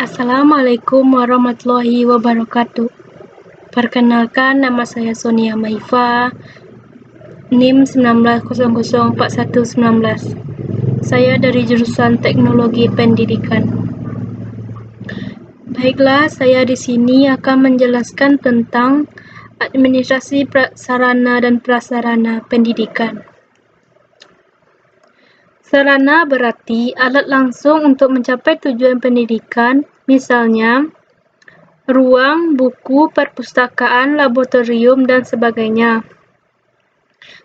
Assalamualaikum warahmatullahi wabarakatuh. Perkenalkan, nama saya Sonia Maifa, NIM 19004119. Saya dari jurusan Teknologi Pendidikan. Baiklah, saya di sini akan menjelaskan tentang administrasi sarana dan prasarana pendidikan. Sarana berarti alat langsung untuk mencapai tujuan pendidikan, misalnya ruang, buku, perpustakaan, laboratorium, dan sebagainya.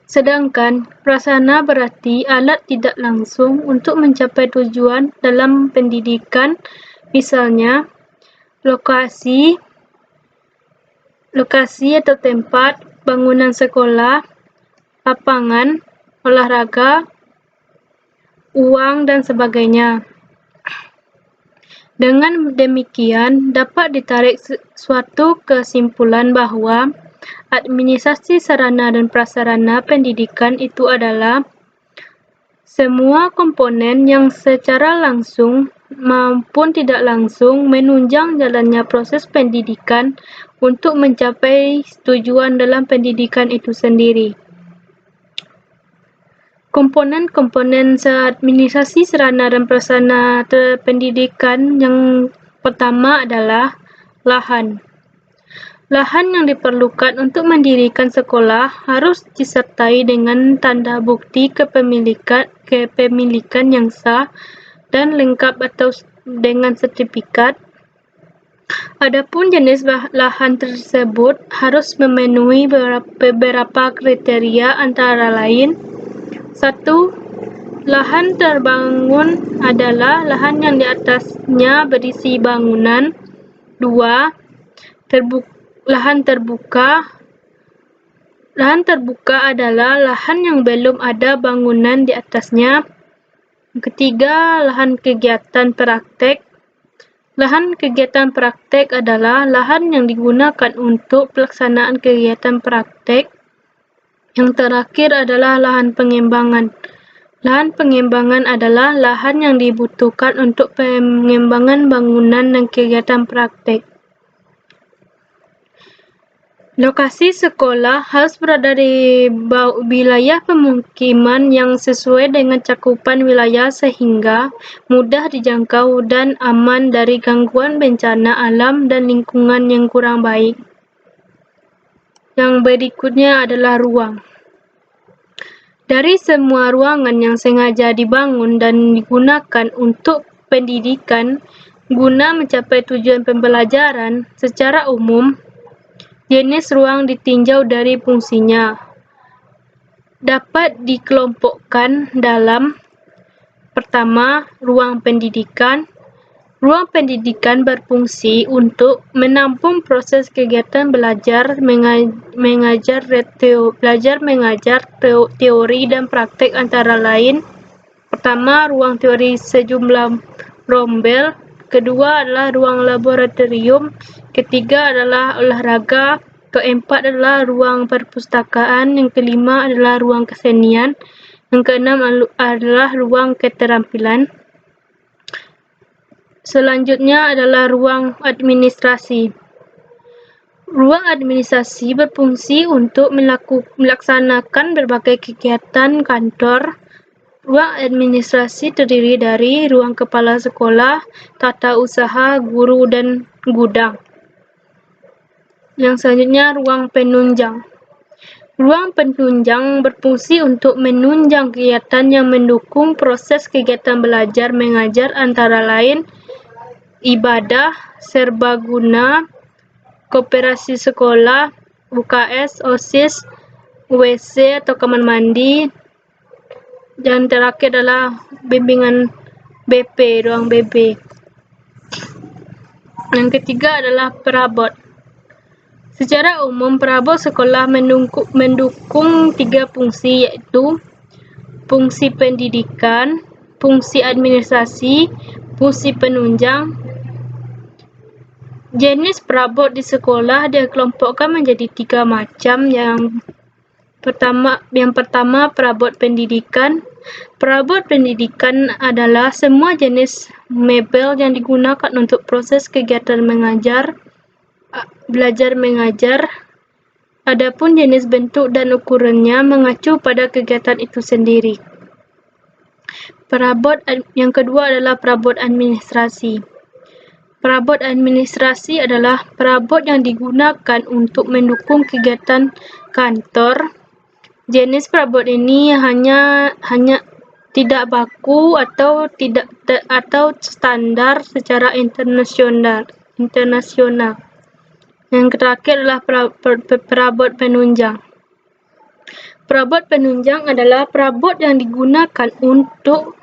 Sedangkan prasarana berarti alat tidak langsung untuk mencapai tujuan dalam pendidikan, misalnya lokasi atau tempat, bangunan sekolah, lapangan, olahraga, uang, dan sebagainya. Dengan demikian, dapat ditarik suatu kesimpulan bahwa administrasi sarana dan prasarana pendidikan itu adalah semua komponen yang secara langsung maupun tidak langsung menunjang jalannya proses pendidikan untuk mencapai tujuan dalam pendidikan itu sendiri. Komponen-komponen administrasi sarana dan prasarana pendidikan yang pertama adalah lahan. Lahan yang diperlukan untuk mendirikan sekolah harus disertai dengan tanda bukti kepemilikan yang sah dan lengkap atau dengan sertifikat. Adapun jenis lahan tersebut harus memenuhi beberapa kriteria, antara lain: 1. Lahan terbangun adalah lahan yang di atasnya berisi bangunan. 2. Lahan terbuka adalah lahan yang belum ada bangunan di atasnya. 3. Lahan kegiatan praktek. Lahan kegiatan praktek adalah lahan yang digunakan untuk pelaksanaan kegiatan praktek. Yang terakhir adalah lahan pengembangan. Lahan pengembangan adalah lahan yang dibutuhkan untuk pengembangan bangunan dan kegiatan praktek. Lokasi sekolah harus berada di wilayah pemukiman yang sesuai dengan cakupan wilayah sehingga mudah dijangkau dan aman dari gangguan bencana alam dan lingkungan yang kurang baik. Yang berikutnya adalah ruang. Dari semua ruangan yang sengaja dibangun dan digunakan untuk pendidikan guna mencapai tujuan pembelajaran, secara umum, jenis ruang ditinjau dari fungsinya. Dapat dikelompokkan dalam: pertama, ruang pendidikan. Ruang pendidikan berfungsi untuk menampung proses kegiatan belajar mengajar, teori dan praktek, antara lain: pertama, ruang teori sejumlah rombel. Kedua adalah ruang laboratorium. Ketiga adalah olahraga. Keempat adalah ruang perpustakaan. Yang kelima adalah ruang kesenian. Yang keenam adalah ruang keterampilan. Selanjutnya adalah ruang administrasi. Ruang administrasi berfungsi untuk melaksanakan berbagai kegiatan kantor. Ruang administrasi terdiri dari ruang kepala sekolah, tata usaha, guru, dan gudang. Yang selanjutnya, ruang penunjang. Ruang penunjang berfungsi untuk menunjang kegiatan yang mendukung proses kegiatan belajar mengajar, antara lain: ibadah, serbaguna, koperasi sekolah, UKS, OSIS, WC atau kamar mandi. Dan terakhir adalah bimbingan BP, ruang BB. Yang ketiga adalah perabot. Secara umum, perabot sekolah mendukung 3 fungsi, yaitu fungsi pendidikan, fungsi administrasi, fungsi penunjang. Jenis perabot di sekolah dikelompokkan menjadi 3 macam. Yang pertama perabot pendidikan. Perabot pendidikan adalah semua jenis mebel yang digunakan untuk proses kegiatan belajar mengajar. Adapun jenis bentuk dan ukurannya mengacu pada kegiatan itu sendiri. Perabot yang kedua adalah perabot administrasi. Perabot administrasi adalah perabot yang digunakan untuk mendukung kegiatan kantor. Jenis perabot ini hanya tidak baku atau standar secara internasional. Yang terakhir adalah perabot penunjang. Perabot penunjang adalah perabot yang digunakan untuk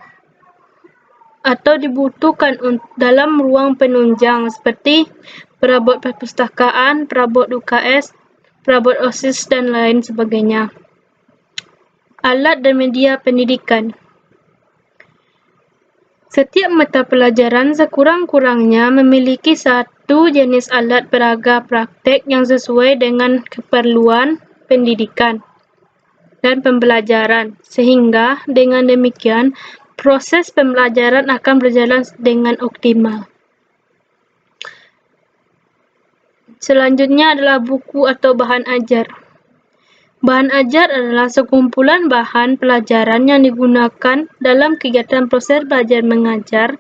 atau dibutuhkan dalam ruang penunjang seperti perabot perpustakaan, perabot UKS, perabot OSIS, dan lain sebagainya. Alat dan media pendidikan. Setiap mata pelajaran sekurang-kurangnya memiliki satu jenis alat peraga praktek yang sesuai dengan keperluan pendidikan dan pembelajaran, sehingga dengan demikian proses pembelajaran akan berjalan dengan optimal. Selanjutnya adalah buku atau bahan ajar. Bahan ajar adalah sekumpulan bahan pelajaran yang digunakan dalam kegiatan proses belajar mengajar.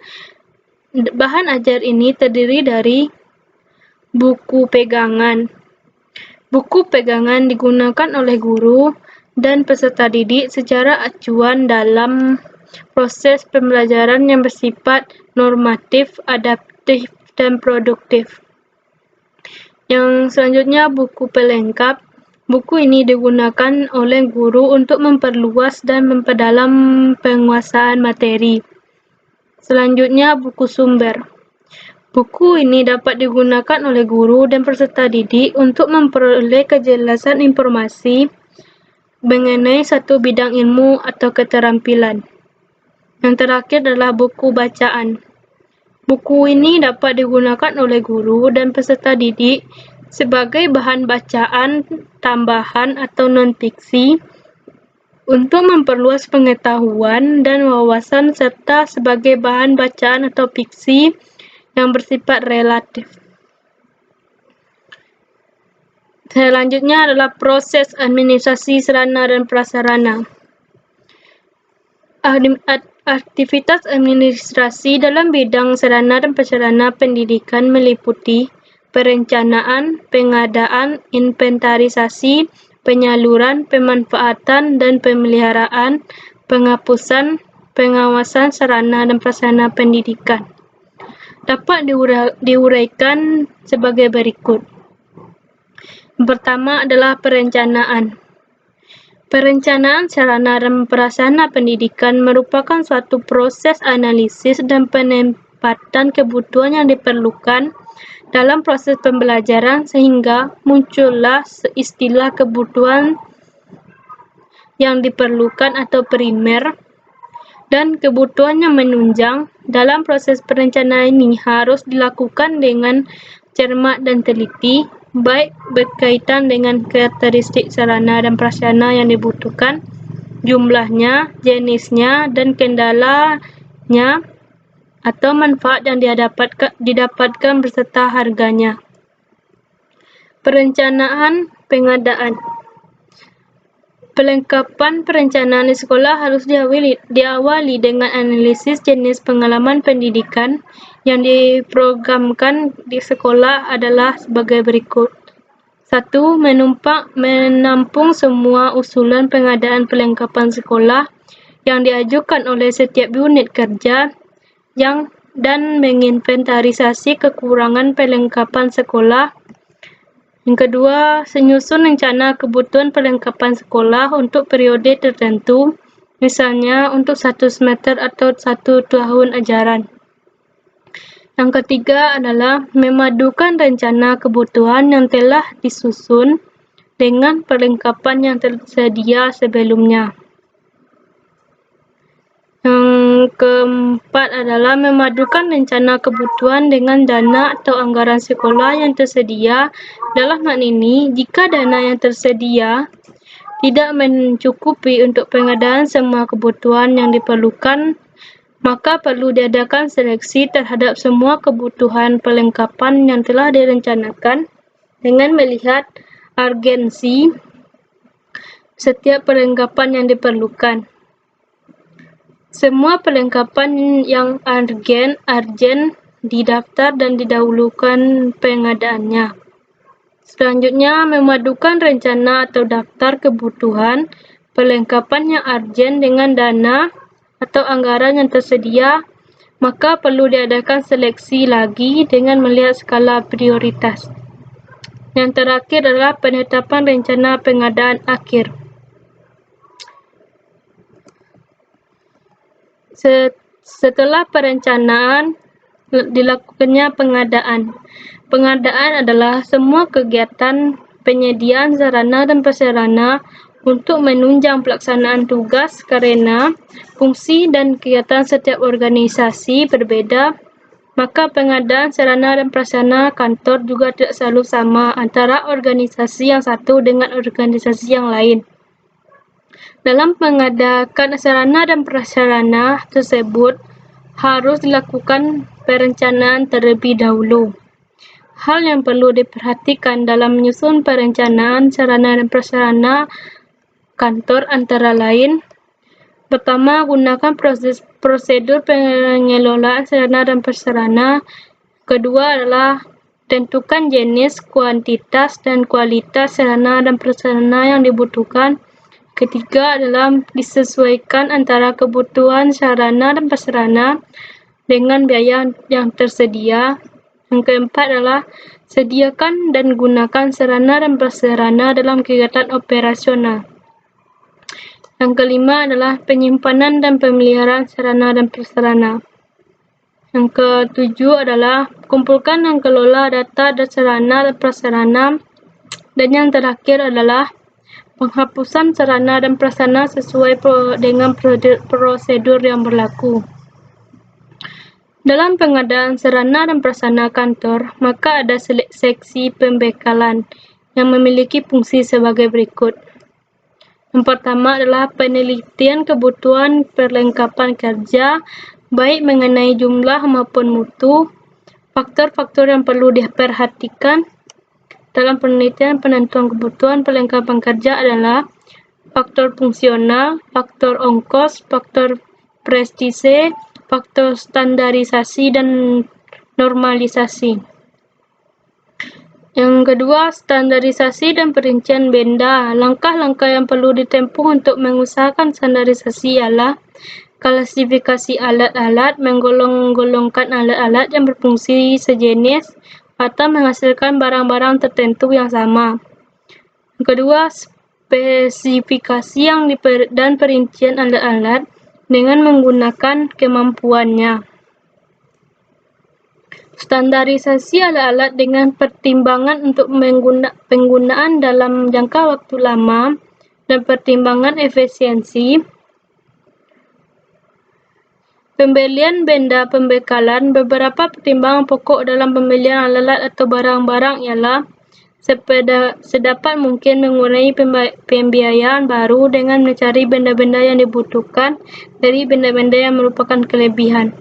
Bahan ajar ini terdiri dari buku pegangan. Buku pegangan digunakan oleh guru dan peserta didik secara acuan dalam proses pembelajaran yang bersifat normatif, adaptif, dan produktif. Yang selanjutnya buku pelengkap. Buku ini digunakan oleh guru untuk memperluas dan memperdalam penguasaan materi. Selanjutnya buku sumber. Buku ini dapat digunakan oleh guru dan peserta didik untuk memperoleh kejelasan informasi mengenai satu bidang ilmu atau keterampilan. Yang terakhir adalah buku bacaan. Buku ini dapat digunakan oleh guru dan peserta didik sebagai bahan bacaan tambahan atau non-fiksi untuk memperluas pengetahuan dan wawasan serta sebagai bahan bacaan atau fiksi yang bersifat relatif. Selanjutnya adalah proses administrasi sarana dan prasarana. Aktivitas administrasi dalam bidang sarana dan prasarana pendidikan meliputi perencanaan, pengadaan, inventarisasi, penyaluran, pemanfaatan, dan pemeliharaan, penghapusan, pengawasan sarana dan prasarana pendidikan. Dapat diuraikan sebagai berikut. Yang pertama adalah perencanaan. Perencanaan sarana dan prasarana pendidikan merupakan suatu proses analisis dan penempatan kebutuhan yang diperlukan dalam proses pembelajaran sehingga muncullah istilah kebutuhan yang diperlukan atau primer dan kebutuhan yang menunjang. Dalam proses perencanaan ini harus dilakukan dengan cermat dan teliti, baik berkaitan dengan karakteristik sarana dan prasarana yang dibutuhkan, jumlahnya, jenisnya, dan kendalanya atau manfaat yang didapatkan beserta harganya. Perencanaan pengadaan. Pelengkapan perencanaan di sekolah harus diawali dengan analisis jenis pengalaman pendidikan yang diprogramkan di sekolah adalah sebagai berikut. 1. Menampung semua usulan pengadaan perlengkapan sekolah yang diajukan oleh setiap unit kerja dan menginventarisasi kekurangan perlengkapan sekolah. Yang kedua, menyusun rencana kebutuhan perlengkapan sekolah untuk periode tertentu, misalnya untuk 1 semester atau 1 tahun ajaran. Yang ketiga adalah memadukan rencana kebutuhan yang telah disusun dengan perlengkapan yang tersedia sebelumnya. Yang keempat adalah memadukan rencana kebutuhan dengan dana atau anggaran sekolah yang tersedia. Dalam hal ini, jika dana yang tersedia tidak mencukupi untuk pengadaan semua kebutuhan yang diperlukan, maka perlu diadakan seleksi terhadap semua kebutuhan perlengkapan yang telah direncanakan dengan melihat urgensi setiap perlengkapan yang diperlukan. Semua perlengkapan yang arjen didaftar dan didahulukan pengadaannya. Selanjutnya, memadukan rencana atau daftar kebutuhan perlengkapan yang arjen dengan dana atau anggaran yang tersedia, maka perlu diadakan seleksi lagi dengan melihat skala prioritas. Yang terakhir adalah penetapan rencana pengadaan akhir. Setelah perencanaan, dilakukannya pengadaan. Pengadaan adalah semua kegiatan penyediaan sarana dan prasarana untuk menunjang pelaksanaan tugas karena fungsi dan kegiatan setiap organisasi berbeda, maka pengadaan sarana dan prasarana kantor juga tidak selalu sama antara organisasi yang satu dengan organisasi yang lain. Dalam mengadakan sarana dan prasarana tersebut, harus dilakukan perencanaan terlebih dahulu. Hal yang perlu diperhatikan dalam menyusun perencanaan sarana dan prasarana kantor antara lain: pertama, gunakan prosedur pengelolaan sarana dan prasarana. Kedua adalah tentukan jenis, kuantitas, dan kualitas sarana dan prasarana yang dibutuhkan. Ketiga adalah disesuaikan antara kebutuhan sarana dan prasarana dengan biaya yang tersedia. Yang keempat adalah sediakan dan gunakan sarana dan prasarana dalam kegiatan operasional. Yang kelima adalah penyimpanan dan pemeliharaan sarana dan prasarana. Yang ketujuh adalah kumpulkan dan kelola data dan sarana dan prasarana. Dan yang terakhir adalah penghapusan sarana dan prasarana sesuai dengan prosedur yang berlaku. Dalam pengadaan sarana dan prasarana kantor, maka ada seksi pembekalan yang memiliki fungsi sebagai berikut. Yang pertama adalah penelitian kebutuhan perlengkapan kerja, baik mengenai jumlah maupun mutu. Faktor-faktor yang perlu diperhatikan dalam penelitian penentuan kebutuhan perlengkapan kerja adalah faktor fungsional, faktor ongkos, faktor prestise, faktor standarisasi, dan normalisasi. Yang kedua, standarisasi dan perincian benda. Langkah-langkah yang perlu ditempuh untuk mengusahakan standarisasi ialah klasifikasi alat-alat, menggolong-golongkan alat-alat yang berfungsi sejenis atau menghasilkan barang-barang tertentu yang sama. Yang kedua, spesifikasi dan perincian alat-alat dengan menggunakan kemampuannya. Standarisasi alat-alat dengan pertimbangan untuk penggunaan dalam jangka waktu lama dan pertimbangan efisiensi. Pembelian benda pembekalan. Beberapa pertimbangan pokok dalam pembelian alat-alat atau barang-barang ialah sedapat mungkin mengurangi pembiayaan baru dengan mencari benda-benda yang dibutuhkan dari benda-benda yang merupakan kelebihan.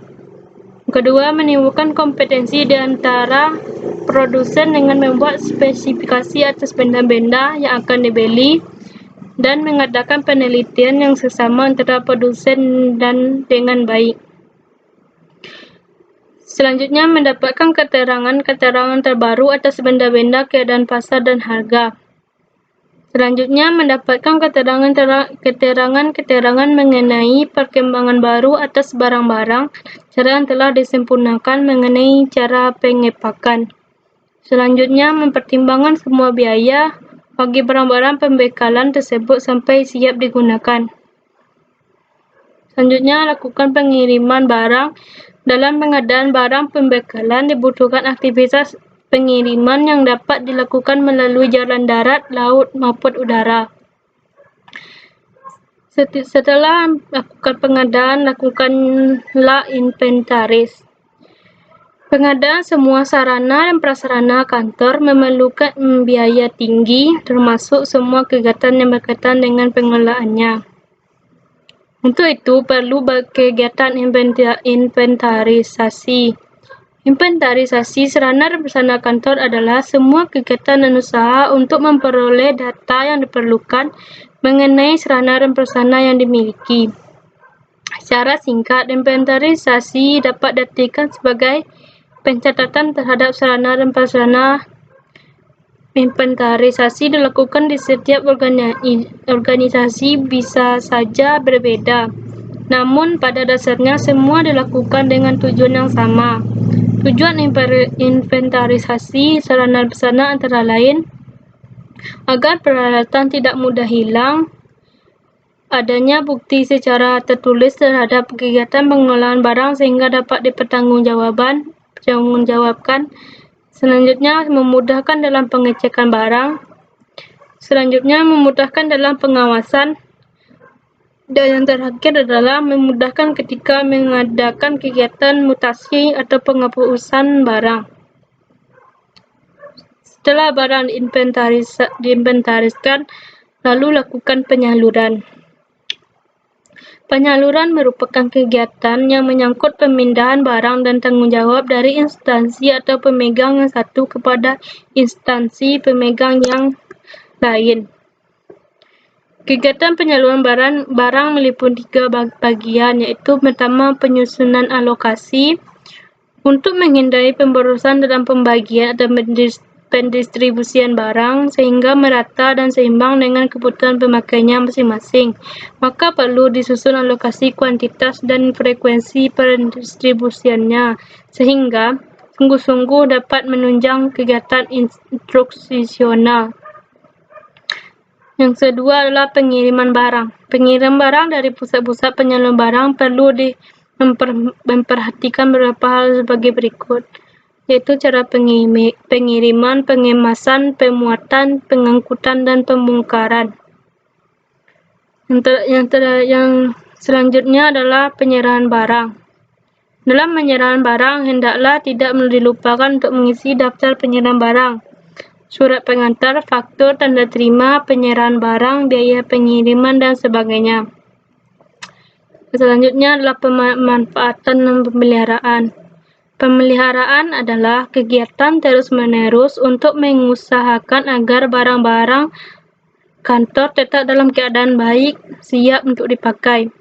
Kedua, menimbulkan kompetensi di antara produsen dengan membuat spesifikasi atas benda-benda yang akan dibeli dan mengadakan penelitian yang sesama antara produsen dan dengan baik. Selanjutnya, mendapatkan keterangan terbaru atas benda-benda, keadaan pasar, dan harga. Selanjutnya, mendapatkan keterangan mengenai perkembangan baru atas barang-barang, cara yang telah disempurnakan mengenai cara pengepakan. Selanjutnya, mempertimbangkan semua biaya bagi barang-barang pembekalan tersebut sampai siap digunakan. Selanjutnya, lakukan pengiriman barang. Dalam pengadaan barang pembekalan dibutuhkan aktivitas pengiriman yang dapat dilakukan melalui jalan darat, laut, maupun udara. Setelah lakukan pengadaan, lakukanlah inventaris. Pengadaan semua sarana dan prasarana kantor memerlukan biaya tinggi, termasuk semua kegiatan yang berkaitan dengan pengelolaannya. Untuk itu, perlu kegiatan inventarisasi. Inventarisasi sarana dan prasarana kantor adalah semua kegiatan dan usaha untuk memperoleh data yang diperlukan mengenai sarana dan prasarana yang dimiliki. Secara singkat, inventarisasi dapat diartikan sebagai pencatatan terhadap sarana dan prasarana. Inventarisasi dilakukan di setiap organisasi bisa saja berbeda, namun pada dasarnya semua dilakukan dengan tujuan yang sama. Tujuan inventarisasi sarana dan prasarana antara lain agar peralatan tidak mudah hilang, adanya bukti secara tertulis terhadap kegiatan pengelolaan barang sehingga dapat dipertanggungjawabkan. Selanjutnya, memudahkan dalam pengecekan barang. Selanjutnya, memudahkan dalam pengawasan. Dan yang terakhir adalah memudahkan ketika mengadakan kegiatan mutasi atau penghapusan barang. Setelah barang diinventariskan, lalu lakukan penyaluran. Penyaluran merupakan kegiatan yang menyangkut pemindahan barang dan tanggung jawab dari instansi atau pemegang yang satu kepada instansi pemegang yang lain. Kegiatan penyaluran barang meliputi 3 bagian, yaitu pertama penyusunan alokasi untuk menghindari pemborosan dalam pembagian atau pendistribusian barang sehingga merata dan seimbang dengan kebutuhan pemakainya masing-masing. Maka perlu disusun alokasi kuantitas dan frekuensi pendistribusiannya sehingga sungguh-sungguh dapat menunjang kegiatan instruksional. Yang kedua adalah pengiriman barang. Pengiriman barang dari pusat-pusat penyaluran barang perlu memperhatikan beberapa hal sebagai berikut, yaitu cara pengiriman, pengemasan, pemuatan, pengangkutan, dan pembongkaran. Yang selanjutnya adalah penyerahan barang. Dalam penyerahan barang, hendaklah tidak dilupakan untuk mengisi daftar penyerahan barang, surat pengantar, faktur, tanda terima, penyerahan barang, biaya pengiriman, dan sebagainya. Selanjutnya adalah pemanfaatan dan pemeliharaan. Pemeliharaan adalah kegiatan terus-menerus untuk mengusahakan agar barang-barang kantor tetap dalam keadaan baik, siap untuk dipakai.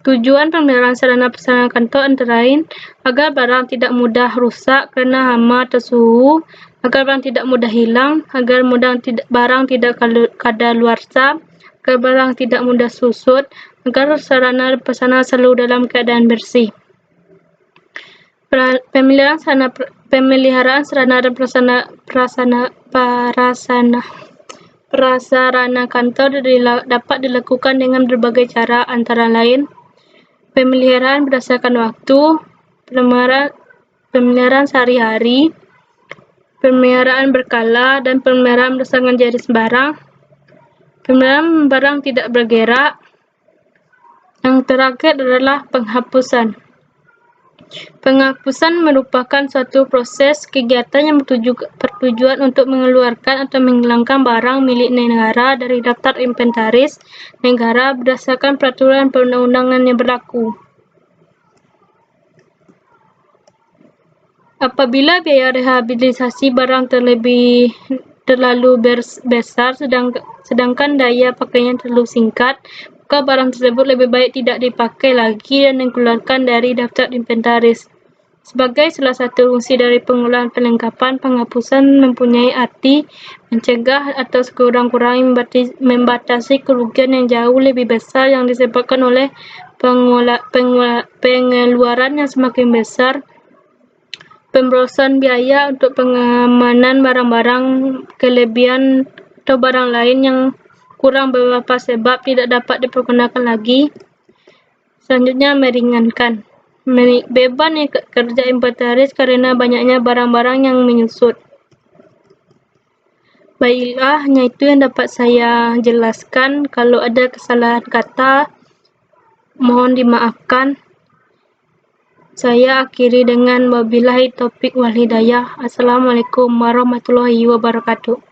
Tujuan pemeliharaan sarana prasarana kantor antara lain agar barang tidak mudah rusak kerana hama atau suhu, agar barang tidak mudah hilang, agar barang tidak kadaluarsa, agar barang tidak mudah susut, agar sarana prasarana selalu dalam keadaan bersih. Pemeliharaan sarana dan prasarana kantor dapat dilakukan dengan berbagai cara, antara lain pemeliharaan berdasarkan waktu, pemeliharaan sehari-hari, pemeliharaan berkala, dan pemeliharaan berdasarkan jenis barang. Pemeliharaan barang tidak bergerak. Yang terakhir adalah penghapusan. Penghapusan merupakan suatu proses kegiatan yang bertujuan untuk mengeluarkan atau menghilangkan barang milik negara dari daftar inventaris negara berdasarkan peraturan perundang-undangan yang berlaku. Apabila biaya rehabilitasi barang terlalu besar sedangkan daya pakainya terlalu singkat, maka barang tersebut lebih baik tidak dipakai lagi dan dikeluarkan dari daftar inventaris. Sebagai salah satu fungsi dari pengolahan perlengkapan, penghapusan mempunyai arti mencegah atau sekurang-kurangnya membatasi kerugian yang jauh lebih besar yang disebabkan oleh pengeluaran yang semakin besar, pemborosan biaya untuk pengamanan barang-barang kelebihan atau barang lain yang kurang beberapa sebab tidak dapat dipergunakan lagi. Selanjutnya, meringankan beban kerja inventaris karena banyaknya barang-barang yang menyusut. Baiklah, hanya itu yang dapat saya jelaskan. Kalau ada kesalahan kata, mohon dimaafkan. Saya akhiri dengan wabillahi taufik wal hidayah. Assalamualaikum warahmatullahi wabarakatuh.